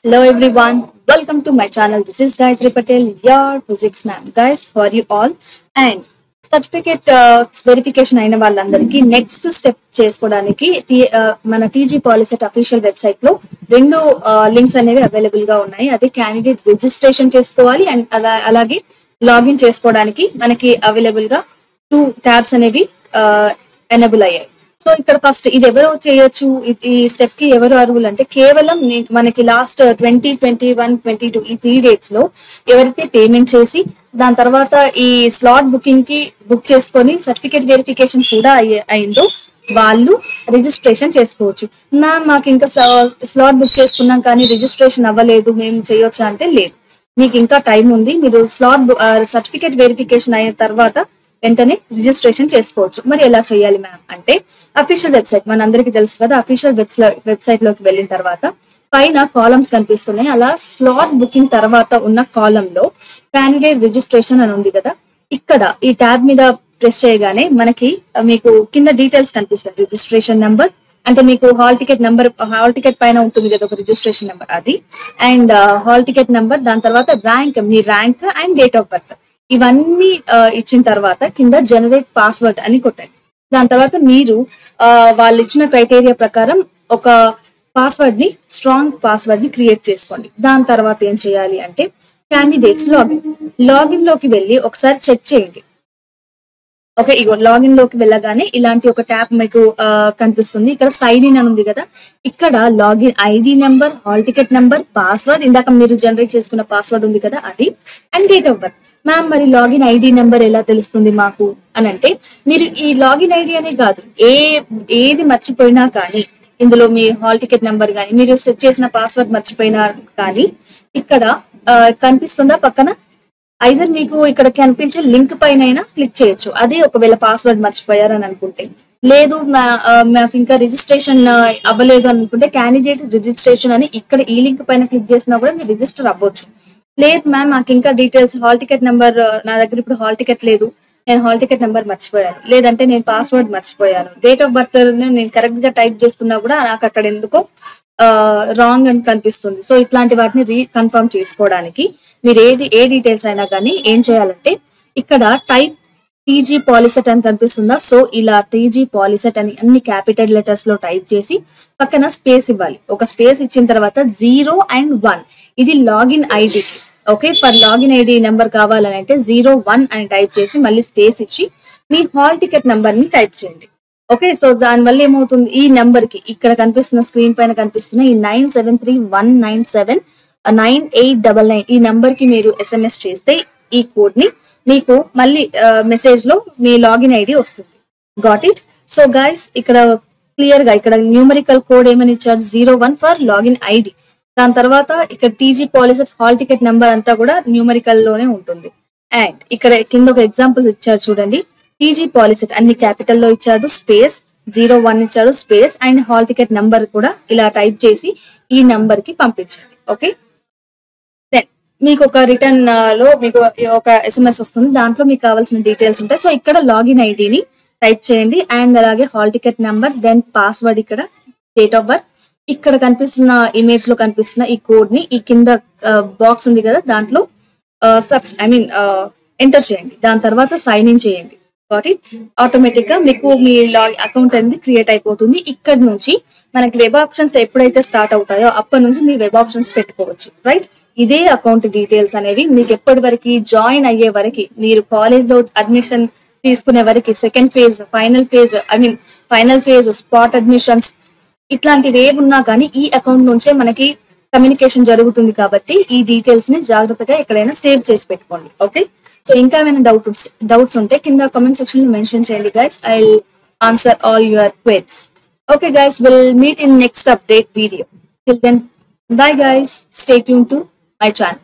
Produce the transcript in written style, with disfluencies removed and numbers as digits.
Hello everyone, welcome to my channel. This is Gayatri Patel, your physics ma'am. Guys, how are you all? And certificate verification అయిన వాళ్ళందరికీ next step చేసుకోవడానికి మన TG POLYCET official website లో రెండు links అనేవి available గా ఉన్నాయి. అది క్యాండిడేట్ రిజిస్ట్రేషన్ చేసుకోవాలి అండ్ అలాగే లాగిన్ చేసుకోవడానికి మనకి అవైలబుల్ గా 2 ట్యాబ్స్ అనేవి ఎనేబుల్ అయ్యాయి. సో ఇక్కడ ఫస్ట్ ఇది ఎవరు చేయొచ్చు, ఈ స్టెప్ కి ఎవరు అర్హులు అంటే కేవలం మనకి లాస్ట్ 2021-22 ఈ 3 dates లో ఎవరైతే పేమెంట్ చేసి దాని తర్వాత ఈ స్లాట్ బుకింగ్ కి బుక్ చేసుకొని సర్టిఫికేట్ వెరిఫికేషన్ కూడా అయిందో వాళ్ళు రిజిస్ట్రేషన్ చేసుకోవచ్చు. మ్యామ్ మాకు ఇంకా స్లాట్ బుక్ చేసుకున్నాం కానీ రిజిస్ట్రేషన్ అవ్వలేదు, మేము చేయొచ్చు అంటే లేదు, మీకు ఇంకా టైం ఉంది. మీరు స్లాట్ సర్టిఫికేట్ వెరిఫికేషన్ అయిన తర్వాత వెంటనే రిజిస్ట్రేషన్ చేసుకోవచ్చు. మరి ఎలా చేయాలి మ్యామ్ అంటే అఫీషియల్ వెబ్సైట్ మనందరికీ తెలుసు కదా. అఫీషియల్ వెబ్సైట్ లోకి వెళ్ళిన తర్వాత పైన కాలమ్స్ కనిపిస్తున్నాయి. అలా స్లాట్ బుకింగ్ తర్వాత ఉన్న కాలం లో క్యాండిడేట్ రిజిస్ట్రేషన్ అని ఉంది కదా. ఇక్కడ ఈ ట్యాబ్ మీద ప్రెస్ చేయగానే మనకి మీకు కింద డీటెయిల్స్ కనిపిస్తాయి. రిజిస్ట్రేషన్ నెంబర్ అంటే మీకు hall ticket number, hall ticket పైన ఉంటుంది కదా ఒక రిజిస్ట్రేషన్ నెంబర్, అది అండ్ హాల్ టికెట్ నెంబర్, దాని తర్వాత rank, me rank and date of birth, ఇవన్నీ ఇచ్చిన తర్వాత కింద జనరేట్ పాస్వర్డ్ అని కొట్టండి. దాని తర్వాత మీరు వాళ్ళు ఇచ్చిన క్రైటీరియా ప్రకారం ఒక పాస్వర్డ్ ని, స్ట్రాంగ్ పాస్వర్డ్ ని క్రియేట్ చేసుకోండి. దాని తర్వాత ఏం చేయాలి అంటే క్యాండిడేట్స్ లాగిన్ లోకి వెళ్ళి ఒకసారి చెక్ చేయండి. ఓకే, ఇగో లాగిన్ లోకి వెళ్ళగానే ఇలాంటి ఒక ట్యాబ్ మీకు కనిపిస్తుంది. ఇక్కడ సైన్ ఇన్ అని ఉంది కదా, ఇక్కడ login ID number, hall ticket number, password, ఇందాక మీరు జనరేట్ చేసుకున్న పాస్వర్డ్ ఉంది కదా అది, and date of birth. Ma'am మరి లాగిన్ ఐడి నెంబర్ ఎలా తెలుస్తుంది మాకు అని అంటే, మీరు ఈ లాగిన్ ఐడి అనే కాదు, ఏది మర్చిపోయినా కానీ ఇందులో మీ హాల్ టికెట్ నెంబర్ కానీ మీరు సెట్ చేసిన పాస్వర్డ్ మర్చిపోయినా కానీ ఇక్కడ కనిపిస్తుందా పక్కన, ఐదర్ మీకు ఇక్కడ కనిపించే లింక్ పైన క్లిక్ చేయొచ్చు. అదే ఒకవేళ పాస్వర్డ్ మర్చిపోయారని అనుకుంటే. లేదు మాకు ఇంకా రిజిస్ట్రేషన్ అవ్వలేదు అనుకుంటే క్యాండిడేట్ రిజిస్ట్రేషన్ అని ఇక్కడ ఈ లింక్ పైన క్లిక్ చేసినా కూడా మీరు రిజిస్టర్ అవ్వచ్చు. లేదు మ్యామ్ మాకు ఇంకా డీటెయిల్స్, హాల్ టికెట్ నెంబర్ నా దగ్గర ఇప్పుడు హాల్ టికెట్ లేదు, నేను హాల్ టికెట్ నెంబర్ మర్చిపోయాను, లేదంటే నేను పాస్వర్డ్ మర్చిపోయాను, డేట్ ఆఫ్ బర్త్ నేను కరెక్ట్ గా టైప్ చేస్తున్నా కూడా నాకు అక్కడ ఎందుకో రాంగ్ అని కనిపిస్తుంది. సో ఇట్లాంటి వాటిని రీకన్ఫర్మ్ చేసుకోవడానికి మీరు ఏ డీటెయిల్స్ అయినా కానీ ఏం చేయాలంటే ఇక్కడ టైప్ టీజీ పాలిసెట్ అని కనిపిస్తుందా, సో ఇలా టీజీ పాలిసెట్ అని అన్ని క్యాపిటల్ లెటర్స్ లో టైప్ చేసి పక్కన స్పేస్ ఇవ్వాలి. ఒక స్పేస్ ఇచ్చిన తర్వాత 0 and 1 ఇది లాగిన్ ఐడికి. Okay, for login ID number కావాలని అంటే 01 అని టైప్ చేసి మళ్ళీ స్పేస్ ఇచ్చి మీ హాల్ టికెట్ నెంబర్ ని టైప్ చేయండి. ఓకే, సో దానివల్ల ఏమవుతుంది, ఈ నెంబర్ కి ఇక్కడ కనిపిస్తున్న స్క్రీన్ పైన కనిపిస్తున్న ఈ 9731979899 ఈ నెంబర్ కి మీరు SMS చేస్తే ఈ కోడ్ ని మీకు మళ్ళీ మెసేజ్ లో మీ లాగిన్ ఐడి వస్తుంది. Got it? సో గైస్ ఇక్కడ క్లియర్ గా ఇక్కడ న్యూమరికల్ కోడ్ ఏమని ఇచ్చారు, 01 ఫర్ లాగిన్ ఐడి. దాని తర్వాత ఇక్కడ TG POLYCET hall ticket number అంతా కూడా న్యూమరికల్ లోనే ఉంటుంది. అండ్ ఇక్కడ కింద ఒక ఎగ్జాంపుల్ ఇచ్చారు చూడండి, టీజీ పాలిసెట్ అన్ని క్యాపిటల్ లో ఇచ్చాడు, స్పేస్ 01 ఇచ్చాడు, space and hall ticket number కూడా ఇలా టైప్ చేసి ఈ నెంబర్ కి పంపించండి. ఓకే, దెన్ మీకు ఒక రిటర్న్ లో మీకు ఒక SMS వస్తుంది, దాంట్లో మీకు కావాల్సిన డీటెయిల్స్ ఉంటాయి. సో ఇక్కడ లాగిన్ ఐడిని టైప్ చేయండి అండ్ అలాగే hall ticket number, then password, ఇక్కడ డేట్ ఆఫ్ బర్త్, ఇక్కడ కనిపిస్తున్న ఇమేజ్ లో కనిపిస్తున్న ఈ కోడ్ ని ఈ కింద బాక్స్ ఉంది కదా దాంట్లో ఎంటర్ చేయండి. దాని తర్వాత సైన్ ఇన్ చేయండి. Got it? ఆటోమేటిక్ గా మీకు మీ అకౌంట్ అనేది క్రియేట్ అయిపోతుంది. ఇక్కడ నుంచి మనకి వెబ్ ఆప్షన్స్ ఎప్పుడైతే స్టార్ట్ అవుతాయో అప్పటి నుంచి మీ వెబ్ ఆప్షన్స్ పెట్టుకోవచ్చు. రైట్, ఇదే అకౌంట్ డీటెయిల్స్ అనేవి మీకు ఎప్పటి వరకు జాయిన్ అయ్యే వరకు, మీరు కాలేజ్ లో అడ్మిషన్ తీసుకునే వరకు, second phase, final phase, spot admissions, ఇట్లాంటివి ఏవి ఉన్నా కానీ ఈ అకౌంట్ నుంచే మనకి కమ్యూనికేషన్ జరుగుతుంది. కాబట్టి ఈ డీటెయిల్స్ ని జాగ్రత్తగా ఎక్కడైనా సేవ్ చేసి పెట్టుకోండి. ఓకే, సో ఇంకా ఏమైనా డౌట్స్ ఉంటే కింద కామెంట్ సెక్షన్ లో మెన్షన్ చేయండి guys. I will answer all your queries. Okay guys, we'll meet in next update video. Till then, bye guys. Stay tuned to my channel.